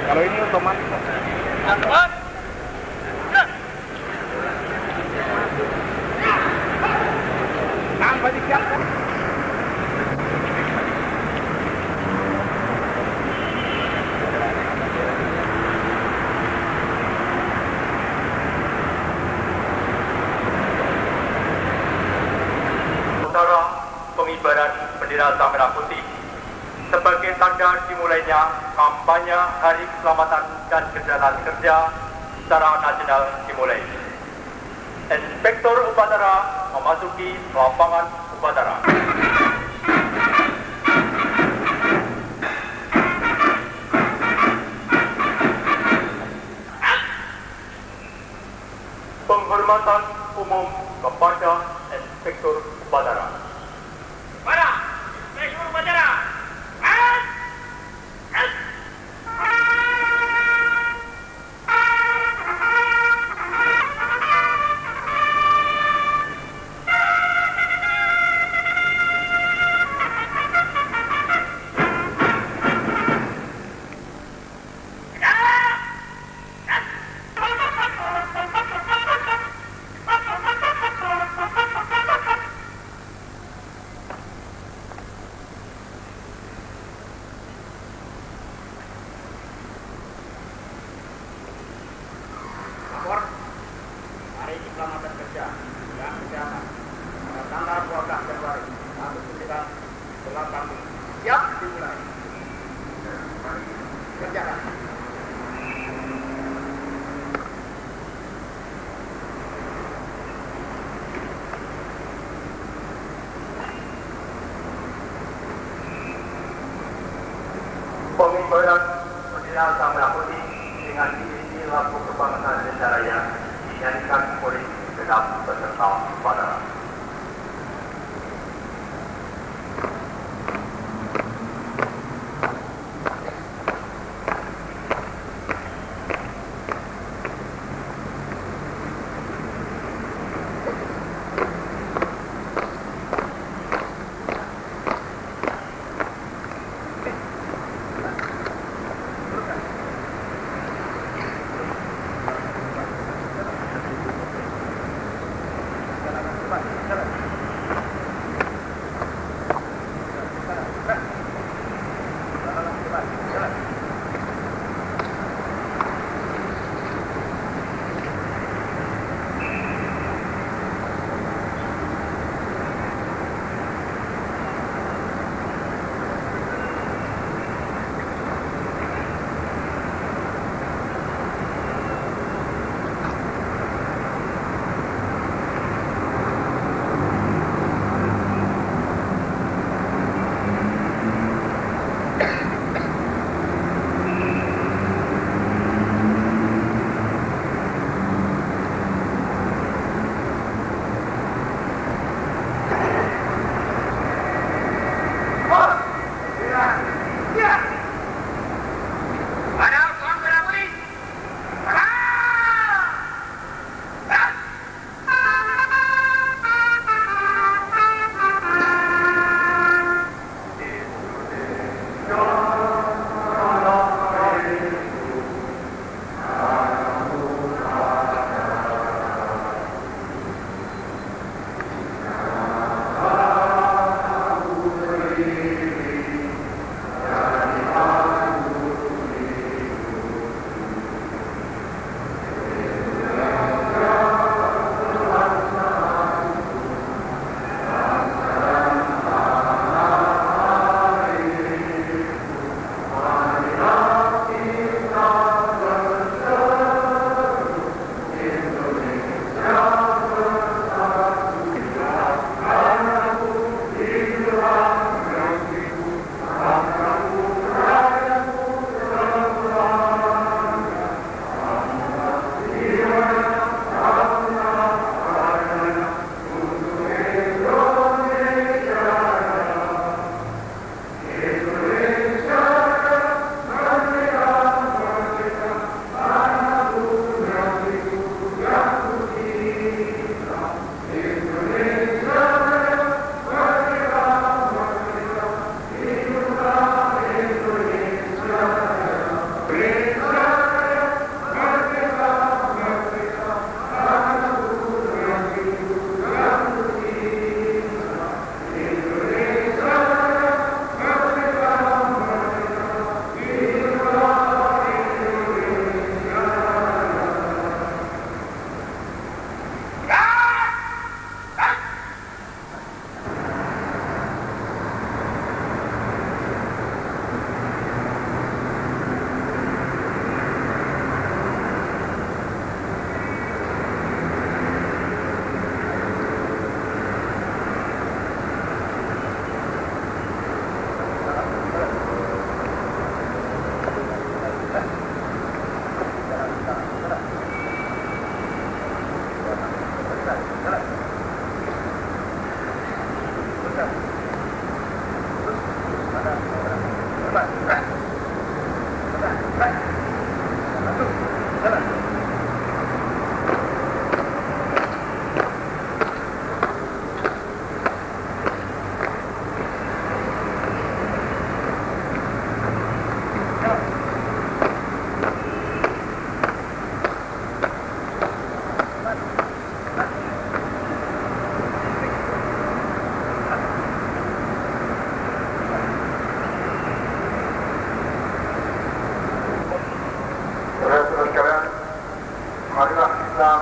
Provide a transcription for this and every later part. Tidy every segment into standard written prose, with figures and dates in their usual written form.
Kalau ini otomatis. Tanpa disiapkan. Saudara, pengibaran bendera Sang Merah Putih sebagai tanda dimulainya kampanye Hari Keselamatan dan Keselamatan Kerja secara nasional dimulai. Inspektur Upacara memasuki lapangan upacara. Penghormatan umum kepada Inspektur Upacara. Para Inspektur Upacara. Hari Keselamatan Kerja dan Kesehatan pada tanggal 12 Januari tahun 1980 siap dimulai. Kerjakan. Pengibaran bendera Sang Merah Putih dengan diisi lagu kebangsaan Indonesia Raya dinyanyikan oleh genap peserta upacara.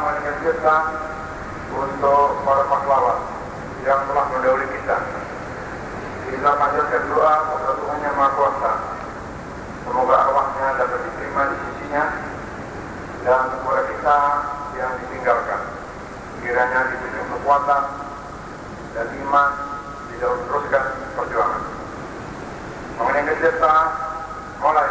menitipkan untuk para pahlawan yang telah mendahului kita. Kita panjatkan doa kepada Tuhan Yang Maha Kuasa. Semoga arwahnya dapat diterima di sisinya dan kepada kita yang ditinggalkan kiranya diberi kekuatan dan iman di dalam teruskan perjuangan. Mengenai kita mulai.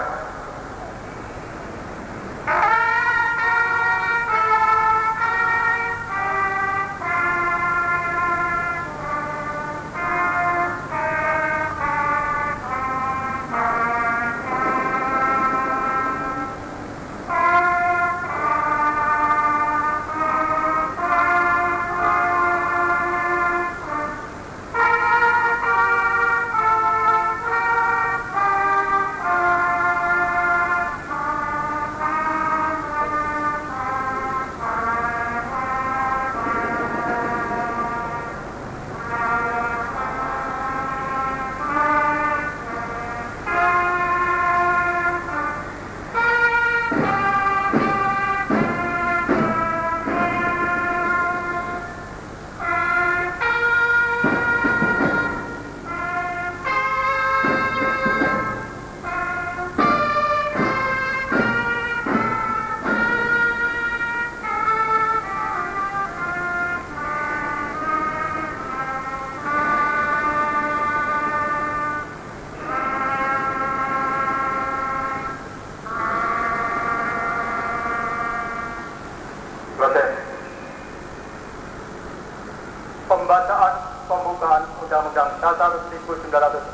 Pembacaan pembukaan Undang-Undang Dasar 1945,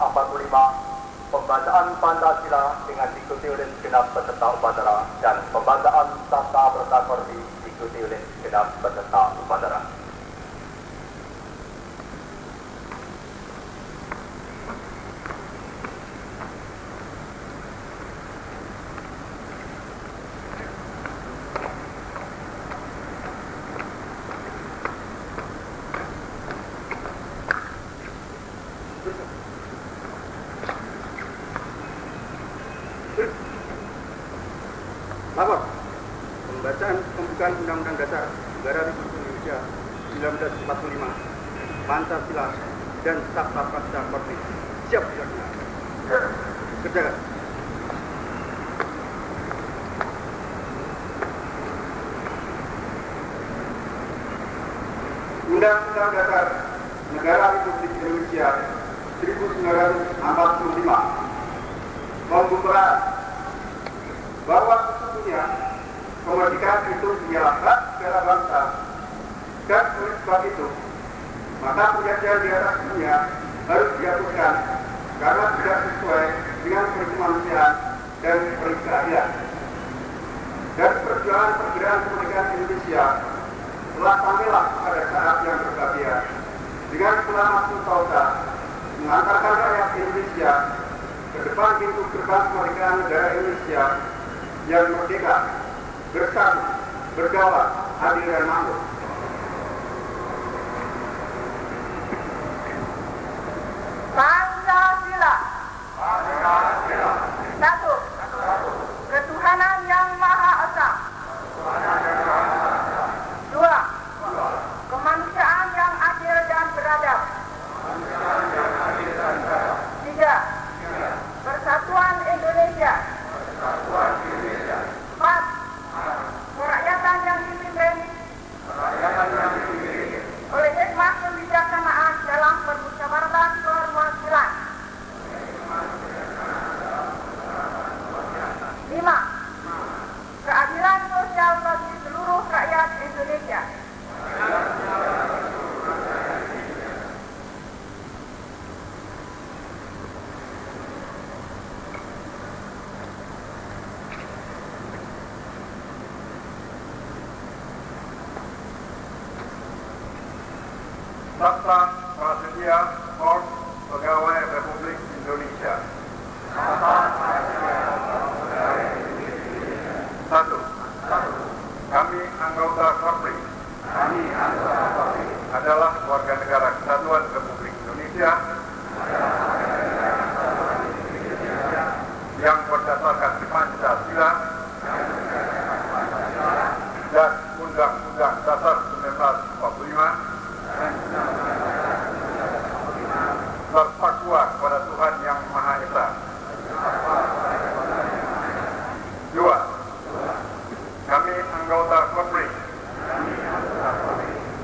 pembacaan Pancasila dengan diikuti oleh segenap peserta upacara dan pembacaan Sabta Prasasti diikuti oleh segenap peserta upacara. Lapor. Pembacaan pembukaan Undang-Undang Dasar Negara Republik Indonesia 1945, Pancasila dan Sabta Prasasti. Siap dilaksanakan. Kerjakan. Undang-Undang Dasar Negara Republik Indonesia 1945 membuka bahwa sesungguhnya kemerdekaan itu ialah hak segala bangsa, dan oleh sebab itu maka penjajahan di atas dunia harus dihapuskan karena tidak sesuai dengan kemanusiaan dan keadilan. Dan perjuangan pergerakan kemerdekaan Indonesia telah sampailah pada saat yang berbahagia dengan selamat sentosa mengantarkan rakyat Indonesia ke depan pintu gerbang kemerdekaan negara Indonesia yang merdeka, bersatu, berdaulat, adil dan makmur. Pancasila. Satu. Ketuhanan yang Maha Esa. Dua. Kemanusiaan yang adil dan beradab. Tiga. Persatuan Indonesia. Empat. Kerakyatan yang dipimpin oleh hikmah kebijaksanaan dalam permusyawaratan perwakilan. 5. Keadilan sosial bagi seluruh rakyat Indonesia. Sabta Prasetya Korps Pegawai Republik Indonesia. 1. Kami anggota Korpri adalah warga negara Kesatuan Republik Indonesia yang berdasarkan Pancasila dan Undang-Undang Undang-Undang Dasar 1945 bertakwa kepada Tuhan Yang Maha Esa. 2. Kami anggota Polri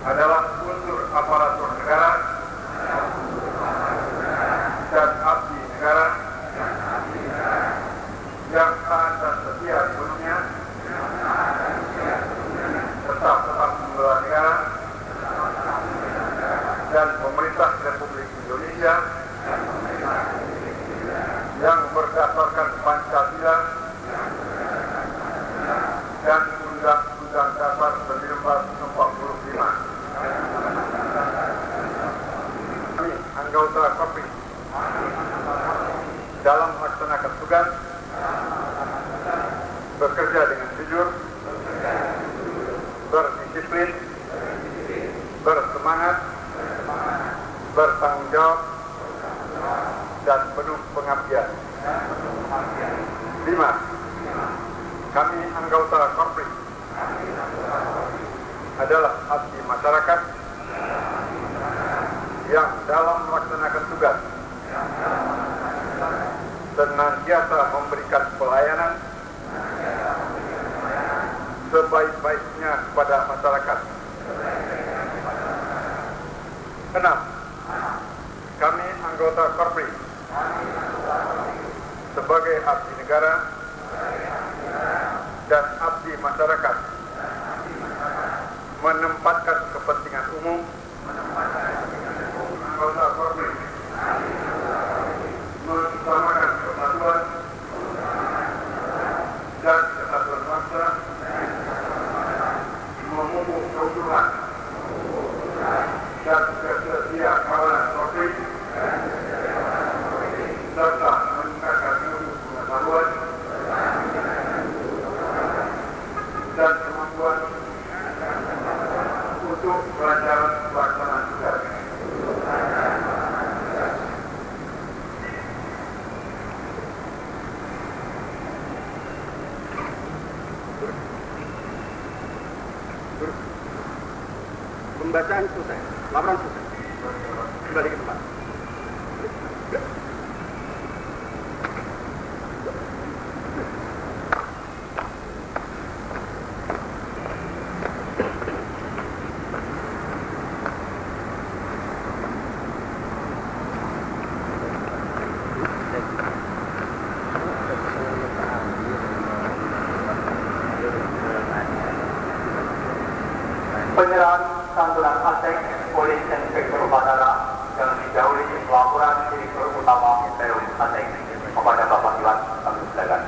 adalah unsur aparatur negara dan abdi negara yang taat dan setia sepenuhnya tetap membela negara dan pemerintah Republik Indonesia yang berdasarkan Pancasila dan Undang-Undang Dasar 1945. Kami anggota Polri dalam melaksanakan tugas bekerja dengan jujur, berdisiplin, bersemangat, bertanggung jawab, dan penuh pengabdian. 5. Kami anggota Polri adalah abdi masyarakat yang dalam melaksanakan tugas senantiasa memberikan pelayanan sebaik-baiknya kepada masyarakat. 6. Kami anggota Polri sebagai abdi negara dan abdi masyarakat menempatkan kepentingan umum. Anggota Polri mengutamakan persatuan dan kesatuan bangsa, memupuk keutuhan dan kesetia kawanan Polri, serta meningkatkan ilmu pengetahuan dan kemampuan untuk kelancaran pelaksanaan tugas. Pembacaan selesai, laporan selesai. Kembali ke tempat. Penyerahan santunan Asek oleh Inspektur Bandara yang didahului pelaporan Direktur Utama Teroris Asek kepada Bapak Iwan kami silakan.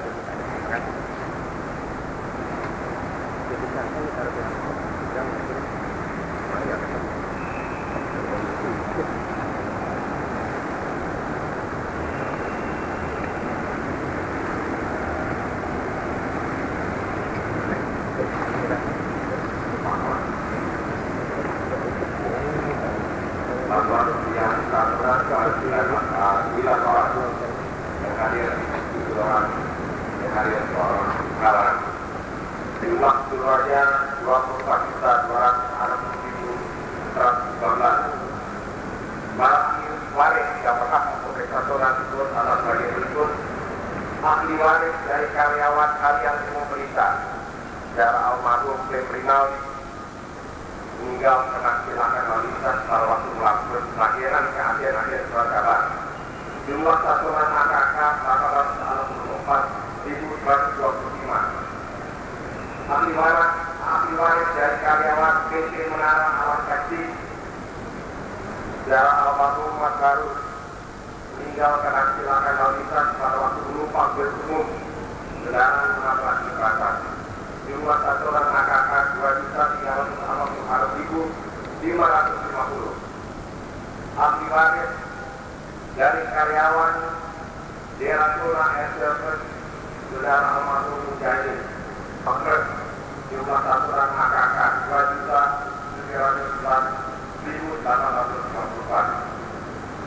Jumlah keluarnya 24.260.119. Barang waris yang berhak memeriksa surat tersebut adalah sebagai berikut. Ahli waris dari karyawan kalian semua berita secara almarhum kriminal meninggal karena kecelakaan lalu lintas pada waktu melakukan pelayanan ke agen-agen surat kabar. Jumlah satuan AKK 864.125. Ahli waris dari karyawan PT Menara Alam Taksi secara almarhum Mat Baru meninggal karena kecelakaan lalu lintas pada waktu menumpang bus umum kendaraan menabrak jembatan. Jumlah satuan AKK 2.360.550. Ahli waris dari karyawan Direktura SDPS saudara almarhum Mujahid Fakret, jumlah satuan AKK 2.904.854.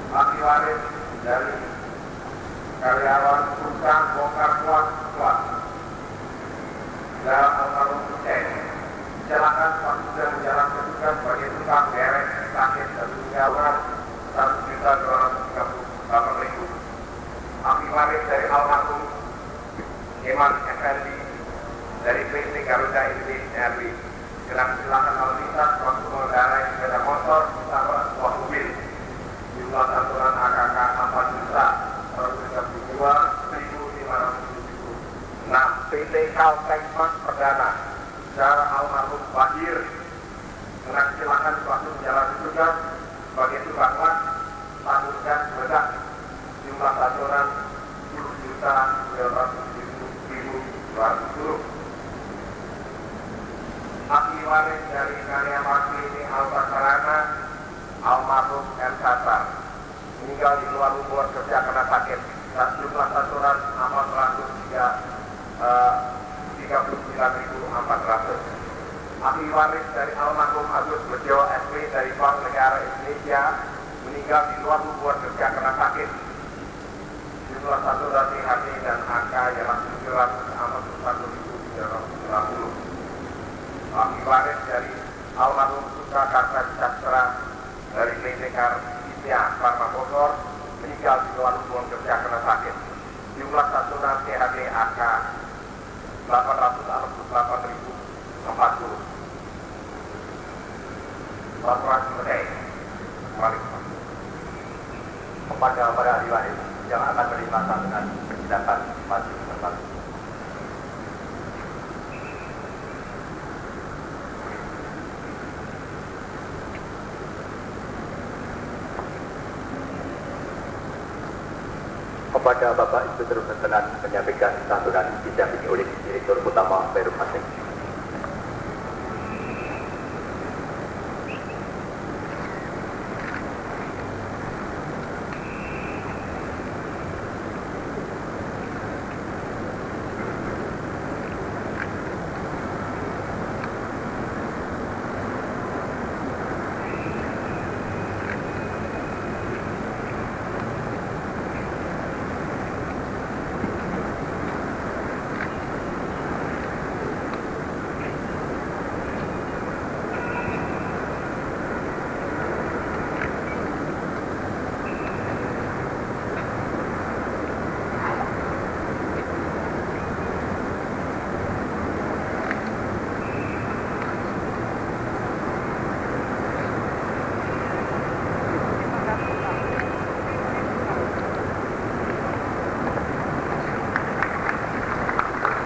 Ahli waris dari karyawan perusahaan bongkar muat saudara almarhum Hussein kecelakaan yang silakan lalu lintas waktu mengendarai sepeda motor bersama sebuah mobil. Jumlah santunan AKK 4 juta 132.576. PT Kaltengmas Perdana secara almarhum Bahir menasilakan suatu menjalani tugas sebagai tukang las tanggungan bedak jumlah santunan 10.907.210. Ahli waris dari karya bakti ini Alta Sarana almarhum R. Satar meninggal di luar hubungan kerja karena sakit dan jumlah santunan 39.400. Ahli waris dari almarhum Agus Bejo SP dari Bank Negara Indonesia meninggal di luar hubungan kerja karena sakit. Jumlah santunan THT dan AK ialah 741.390. Ahli waris dari almarhum Suka Karta Cakra dari PT Kartisia Pharma Bogor meninggal di luar hubungan kerja karena sakit. Jumlah santunan THT AK 868.040. Laporan selesai. Kepada para ahli waris yang akan menerima santunan silakan maju ke depan. Kepada Bapak Ibu Terus-Tenan menyampaikan santunan didampingi oleh Direktur Utama Perum Masing.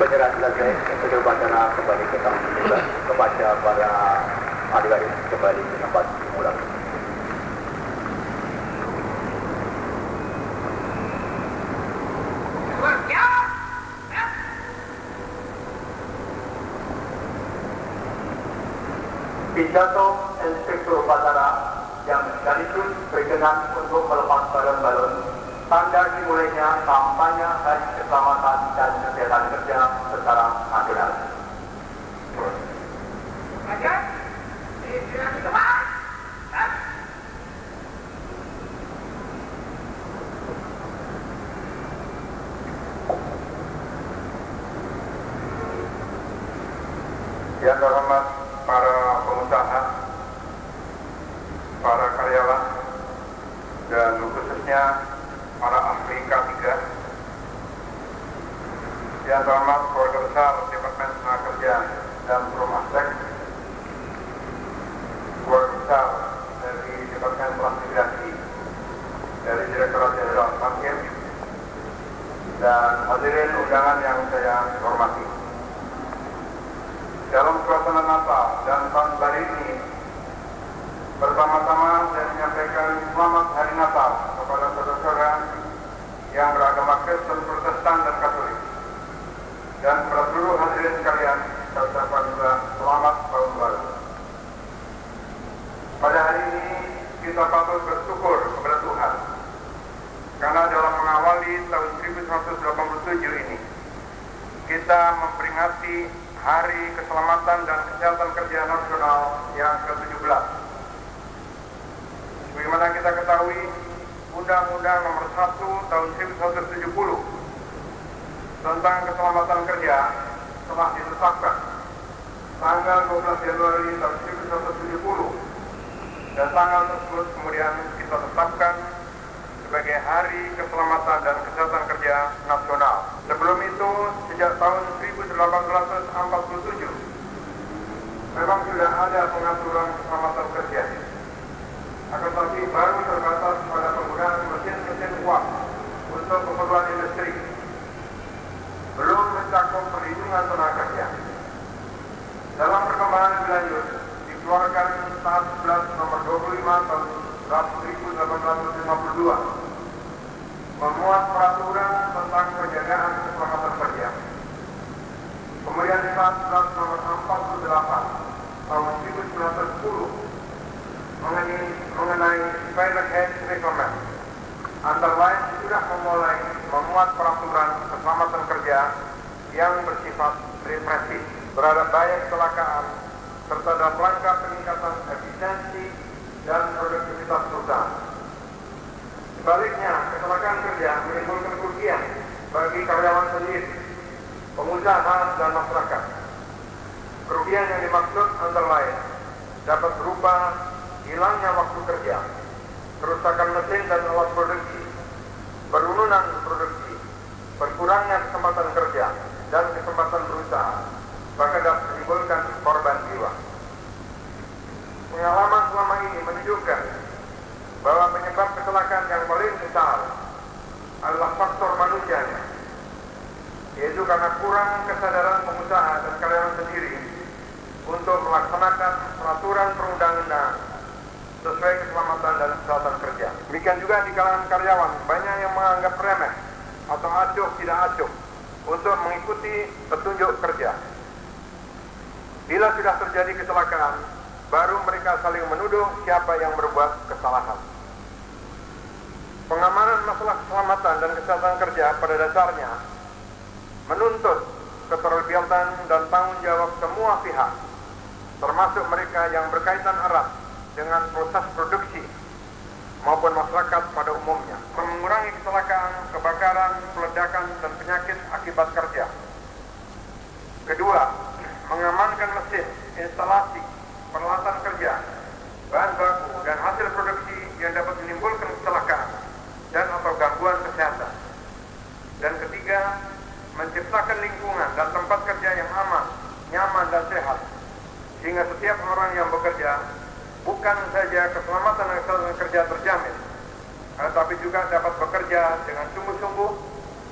Penyerahan selesai, sebelum upacara kembali ke tempat kepada para ahli waris kembali ke tempat semula. Pidato Inspektur Upacara yang sekaligus berkenan untuk melepas balon-balon tanda dimulainya kampanye Hari Keselamatan dan Kesehatan Kerja secara nasional. Yang terhormat para pengusaha, para karyawan, dan khususnya para ahli K3, yang terhormat keluarga besar Departemen Tenaga Kerja dan Perum Aspek, keluarga besar dari Departemen Transmigrasi dari Direktorat Jenderal Pangkep, dan hadirin undangan yang saya hormati. Dalam suasana Natal dan Tahun Baru ini, pertama-tama saya menyampaikan selamat Hari Natal kepada saudara-saudara yang beragama Kristen, Protestan, dan Katolik. Dan kepada seluruh hadirin sekalian, saya ucapkan juga selamat Tahun Baru. Pada hari ini, kita patut bersyukur kepada Tuhan, karena dalam mengawali tahun 1987 ini, kita memperingati Hari Keselamatan dan Kesehatan Kerja Nasional yang ke-17. Sebagaimana kita ketahui, Undang-Undang Nomor 1 Tahun 1970 tentang keselamatan kerja telah ditetapkan tanggal 12 Januari tahun 1970, dan tanggal tersebut kemudian kita tetapkan sebagai Hari Keselamatan dan Kesehatan Kerja Nasional. Sebelum itu, sejak tahun 1847, memang sudah ada pengaturan keselamatan kerja, akan tetapi baru terbatas pada penggunaan mesin-mesin uap untuk keperluan industri, belum mencakup perlindungan tenaga kerja. Dalam perkembangan lebih lanjut, dikeluarkan Satgas nomor 25 tahun 1852 memuat peraturan tentang penjagaan keselamatan kerja. Kemudian Satgas nomor 48 tahun 1910 mengenai Pilot Head Reglement, antara lain sudah memulai memuat peraturan keselamatan kerja yang bersifat represif terhadap bahaya kecelakaan serta dalam rangka peningkatan efisiensi dan produktivitas perusahaan. Sebaliknya, kecelakaan kerja menimbulkan kerugian bagi karyawan sendiri, pengusaha dan masyarakat. Kerugian yang dimaksud antara lain dapat berupa hilangnya waktu kerja, kerusakan mesin dan alat produksi, penurunan produksi, berkurangnya kesempatan kerja dan kesempatan berusaha, bahkan dapat menimbulkan korban jiwa. Pengalaman selama ini menunjukkan bahwa penyebab kecelakaan yang paling besar adalah faktor manusianya, yaitu karena kurang kesadaran pengusaha dan karyawan sendiri untuk melaksanakan peraturan perundang-undangan sesuai keselamatan dan kesehatan kerja. Demikian juga di kalangan karyawan, banyak yang menganggap remeh atau acuh tidak acuh untuk mengikuti petunjuk kerja. Bila sudah terjadi kecelakaan, baru mereka saling menuduh siapa yang berbuat kesalahan. Pengamanan masalah keselamatan dan kesehatan kerja pada dasarnya menuntut keterlibatan dan tanggung jawab semua pihak, termasuk mereka yang berkaitan erat dengan proses produksi maupun masyarakat pada umumnya, mengurangi kecelakaan, kebakaran, peledakan, dan penyakit akibat kerja. Kedua, mengamankan mesin, instalasi, peralatan kerja, bahan baku, dan hasil produksi yang dapat menimbulkan kecelakaan dan atau gangguan kesehatan. Dan ketiga, menciptakan lingkungan dan tempat kerja yang aman, nyaman, dan sehat, sehingga setiap orang yang bekerja bukan saja keselamatan dan kesehatan kerja terjamin, tetapi juga dapat bekerja dengan sungguh-sungguh,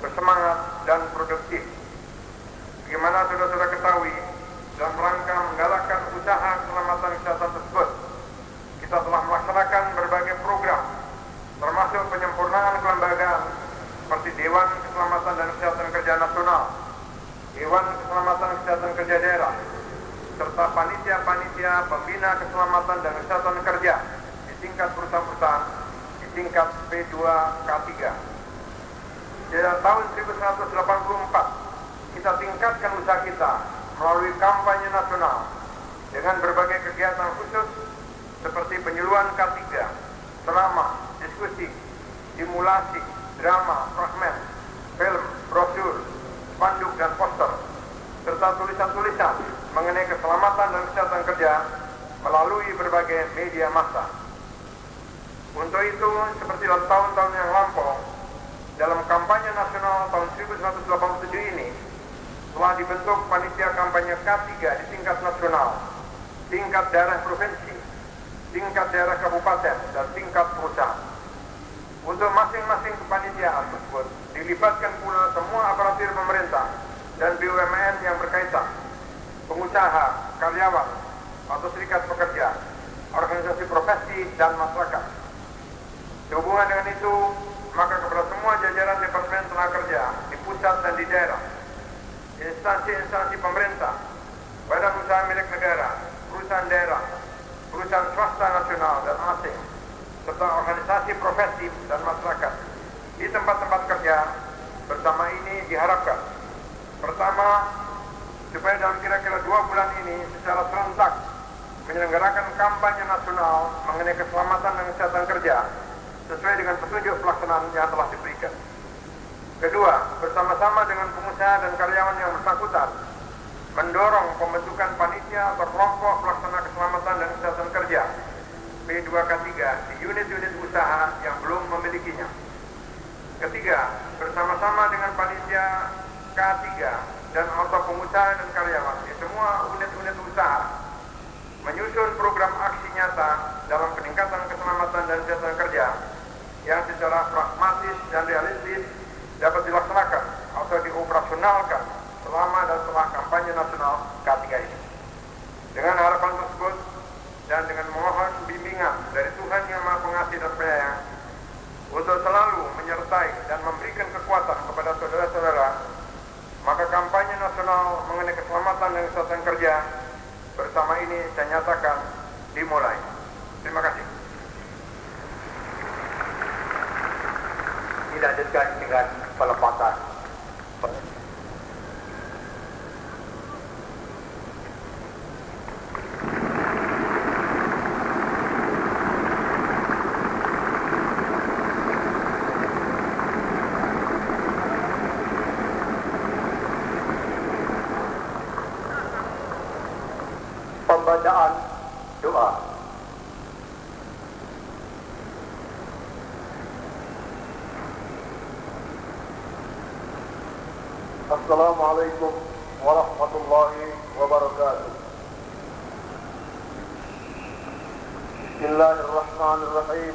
bersemangat, dan produktif. Bagaimana saudara-saudara ketahui, dalam rangka menggalakkan usaha keselamatan kesehatan tersebut, kita telah melaksanakan berbagai program, termasuk penyempurnaan kelembagaan seperti Dewan Keselamatan dan Kesehatan Kerja Nasional, Dewan Keselamatan Kesehatan Kerja Daerah, serta panitia-panitia pembina keselamatan dan kesehatan kerja di tingkat perusahaan-perusahaan di tingkat P2K3. Sejak tahun 1984, kita tingkatkan usaha kita melalui kampanye nasional dengan berbagai kegiatan khusus seperti penyuluhan K3, ceramah, diskusi, simulasi, drama, fragmen, film, brosur, spanduk, dan poster, serta tulisan-tulisan mengenai keselamatan dan kesehatan kerja melalui berbagai media massa. Untuk itu, seperti dalam tahun-tahun yang lampau, dalam kampanye nasional tahun 1987 ini telah dibentuk panitia kampanye K3 di tingkat nasional, tingkat daerah provinsi, tingkat daerah kabupaten, dan tingkat perusahaan. Untuk masing-masing kepanitiaan tersebut dilibatkan pula semua aparatur pemerintah dan BUMN yang berkaitan, pengusaha, karyawan, atau serikat pekerja, organisasi profesi, dan masyarakat. Sehubungan dengan itu, maka kepada semua jajaran Departemen Tenaga Kerja di pusat dan di daerah, instansi-instansi pemerintah, badan usaha milik negara, perusahaan daerah, perusahaan swasta nasional dan asing, serta organisasi profesi dan masyarakat di tempat-tempat kerja bersama ini diharapkan, pertama, supaya dalam kira-kira 2 bulan ini secara serentak menyelenggarakan kampanye nasional mengenai keselamatan dan kesehatan kerja sesuai dengan petunjuk pelaksanaan yang telah diberikan. Kedua, bersama-sama dengan pengusaha dan karyawan yang bersangkutan mendorong pembentukan panitia atau kelompok pelaksana keselamatan dan kesehatan kerja P2K3 di unit-unit usaha yang belum memilikinya. Ketiga, bersama-sama dengan panitia K3 dan atau pengusaha dan karyawan di semua unit-unit usaha menyusun program aksi nyata dalam peningkatan keselamatan dan kesehatan kerja yang secara pragmatis dan realistis dapat dilaksanakan atau dioperasionalkan selama dan setelah kampanye nasional K3 ini. Dengan harapan tersebut dan dengan memohon bimbingan dari Tuhan Yang Maha Pengasih dan Penyayang untuk selalu menyertai dan memberikan kekuatan kepada saudara-saudara, maka kampanye nasional mengenai keselamatan dan kesehatan kerja bersama ini saya nyatakan dimulai. Terima kasih. Dilanjutkan dengan pelepasan. Pembacaan doa. Assalamualaikum warahmatullahi wabarakatuh. Bismillahirrahmanirrahim.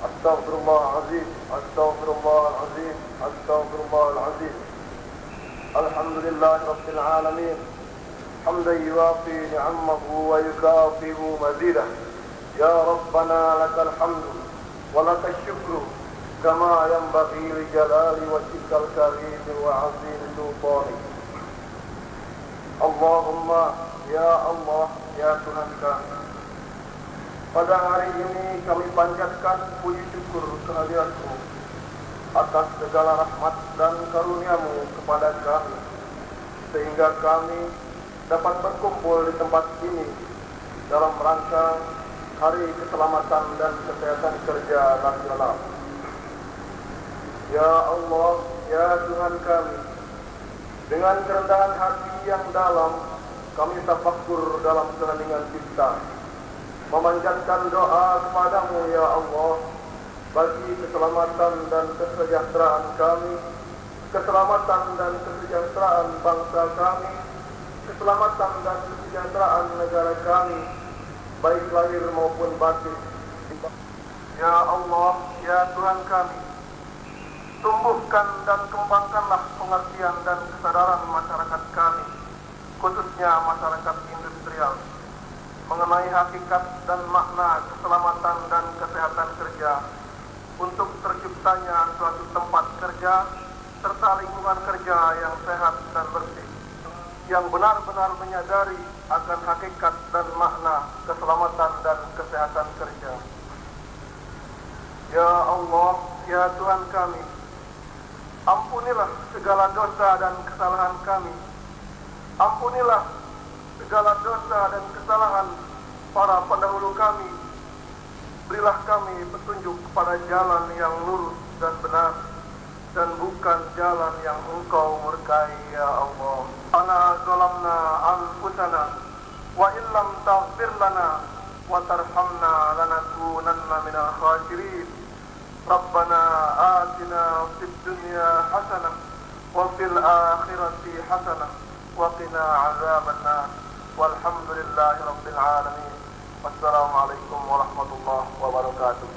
Astaghfirullahalazim, astaghfirullahalazim, astaghfirullahalazim. Alhamdulillahi rabbil alamin. Hamdan yuwafi ni'amahu wa yukafi'u mazidah. Ya Rabbana lakal hamdu wa lakal syukru kama yanbaghi li jalali wajhikal karim wa 'azim sultanik. Allahumma ya Allah ya Tuhan kami, pada hari ini kami panjatkan puji syukur kehadirat-Mu atas segala rahmat dan karunia-Mu kepada kami, sehingga kami dapat berkumpul di tempat ini dalam rangka Hari Keselamatan dan Kesehatan Kerja Nasional. Ya Allah, ya Tuhan kami, dengan kerendahan hati yang dalam kami tafakkur dalam keheningan kita, memanjatkan doa kepadamu ya Allah bagi keselamatan dan kesejahteraan kami, keselamatan dan kesejahteraan bangsa kami, keselamatan dan kesejahteraan negara kami, baik lahir maupun batin. Ya Allah, ya Tuhan kami, tumbuhkan dan kembangkanlah pengertian dan kesadaran masyarakat kami, khususnya masyarakat industrial, mengenai hakikat dan makna keselamatan dan kesehatan kerja untuk terciptanya suatu tempat kerja serta lingkungan kerja yang sehat dan bersih, yang benar-benar menyadari akan hakikat dan makna keselamatan dan kesehatan kerja. Ya Allah, ya Tuhan kami, ampunilah segala dosa dan kesalahan kami. Ampunilah segala dosa dan kesalahan para pendahulu kami. Berilah kami petunjuk kepada jalan yang lurus dan benar, dan bukan jalan yang Engkau murkai ya Allah. Ana zalamna anfusana wa illam taghfir lana wa tarhamna lanakunanna minal khasirin. Rabbana atina fid dunya hasanah wa fil akhirati hasanah wa qina azabannar. Walhamdulillahi rabbil alamin. Wassalamualaikum warahmatullahi wabarakatuh.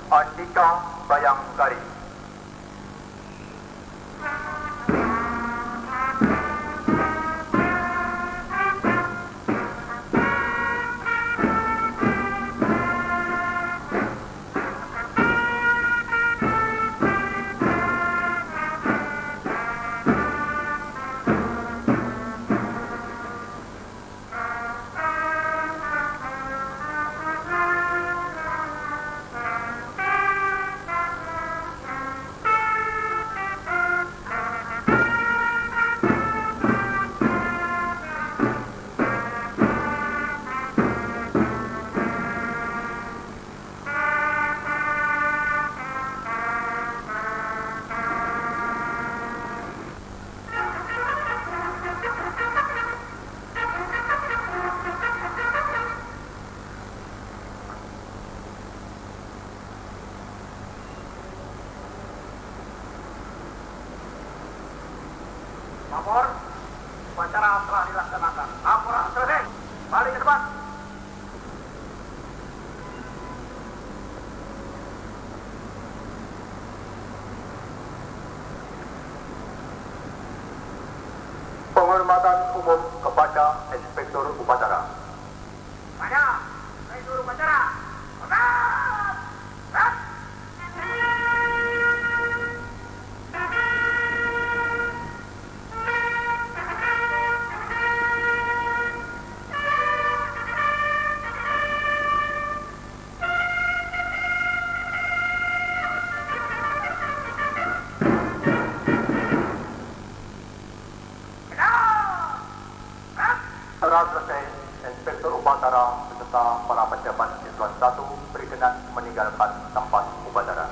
Andika Bayangkari. Inspektur Upacara. Pada Inspektur Upacara. Tetap. Tetap. Setelah selesai, Inspektur Upacara beserta para pejabat eselon 1 berkenan meninggalkan tempat upacara.